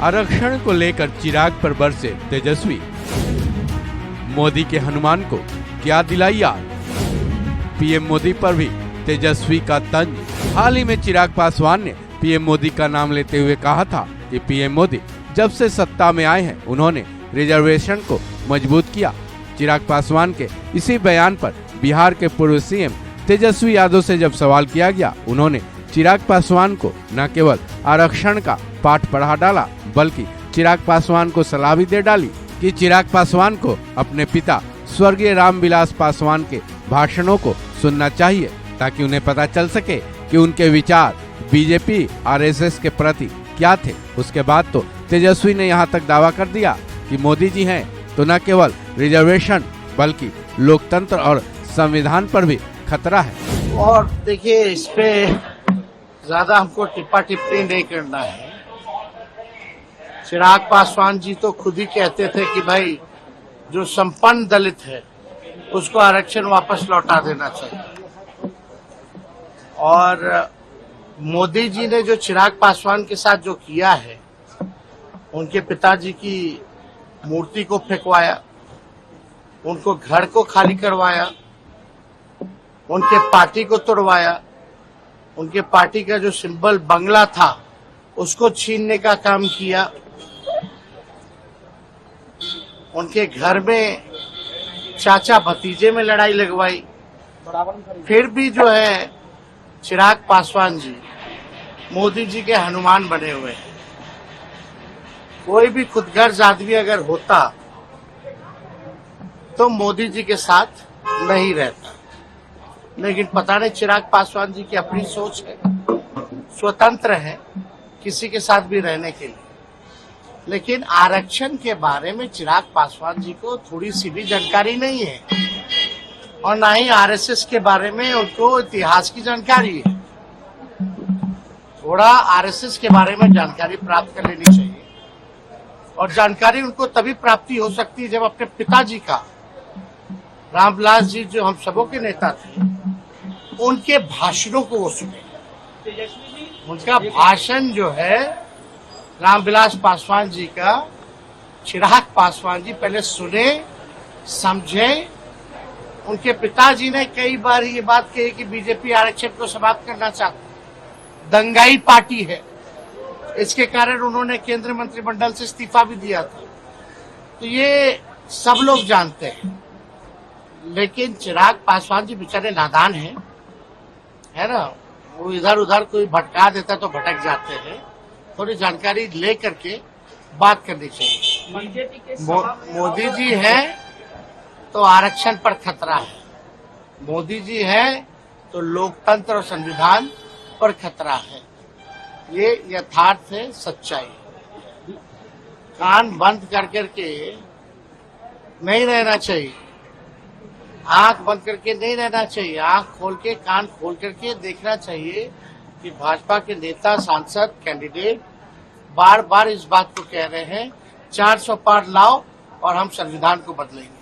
आरक्षण को लेकर चिराग पर बरसे तेजस्वी। मोदी के हनुमान को क्या दिलाई याद। पीएम मोदी पर भी तेजस्वी का तंज। हाल ही में चिराग पासवान ने पीएम मोदी का नाम लेते हुए कहा था कि पीएम मोदी जब से सत्ता में आए हैं उन्होंने रिजर्वेशन को मजबूत किया। चिराग पासवान के इसी बयान पर बिहार के पूर्व सीएम तेजस्वी यादव से जब सवाल किया गया, उन्होंने चिराग पासवान को न केवल आरक्षण का पाठ पढ़ा डाला बल्कि चिराग पासवान को सलाह भी दे डाली कि चिराग पासवान को अपने पिता स्वर्गीय रामविलास पासवान के भाषणों को सुनना चाहिए ताकि उन्हें पता चल सके कि उनके विचार बीजेपी आरएसएस के प्रति क्या थे। उसके बाद तो तेजस्वी ने यहाँ तक दावा कर दिया कि मोदी जी हैं तो न केवल रिजर्वेशन बल्कि लोकतंत्र और संविधान पर भी खतरा है। और देखिए, इस पे ज्यादा हमको टिप्पा टिप्पणी नहीं करना है। चिराग पासवान जी तो खुद ही कहते थे कि भाई जो संपन्न दलित है उसको आरक्षण वापस लौटा देना चाहिए। और मोदी जी ने जो चिराग पासवान के साथ जो किया है, उनके पिताजी की मूर्ति को फेंकवाया, उनको घर को खाली करवाया, उनके पार्टी को तोड़वाया, उनके पार्टी का जो सिंबल बंगला था उसको छीनने का काम किया, उनके घर में चाचा भतीजे में लड़ाई लगवाई। फिर भी जो है चिराग पासवान जी मोदी जी के हनुमान बने हुए हैं। कोई भी खुदगर्ज आदमी अगर होता तो मोदी जी के साथ नहीं रहता, लेकिन पता नहीं चिराग पासवान जी की अपनी सोच है, स्वतंत्र है किसी के साथ भी रहने के लिए। लेकिन आरक्षण के बारे में चिराग पासवान जी को थोड़ी सी भी जानकारी नहीं है और ना ही आरएसएस के बारे में उनको इतिहास की जानकारी है। थोड़ा आरएसएस के बारे में जानकारी प्राप्त कर लेनी चाहिए और जानकारी उनको तभी प्राप्ति हो सकती है जब अपने पिताजी का, रामविलास जी जो हम सबों के नेता थे, उनके भाषणों को वो सुने। उनका भाषण जो है रामविलास पासवान जी का, चिराग पासवान जी पहले सुने, समझे। उनके पिताजी ने कई बार ये बात कही कि बीजेपी आरक्षण को समाप्त करना चाहती, दंगाई पार्टी है। इसके कारण उन्होंने केंद्रीय मंत्रिमंडल से इस्तीफा भी दिया था। तो ये सब लोग जानते हैं, लेकिन चिराग पासवान जी बेचारे नादान हैं, है ना। वो इधर उधर कोई भटका देता तो भटक जाते हैं। थोड़ी जानकारी ले करके बात करनी चाहिए। मोदी जी है तो आरक्षण पर खतरा है, मोदी जी है तो लोकतंत्र और संविधान पर खतरा है। ये यथार्थ है, सच्चाई। कान बंद कर करके नहीं रहना चाहिए, आंख बंद करके नहीं रहना चाहिए। आंख खोल के, कान खोल करके देखना चाहिए कि भाजपा के नेता, सांसद, कैंडिडेट बार बार इस बात को कह रहे हैं 400 पार लाओ और हम संविधान को बदलेंगे।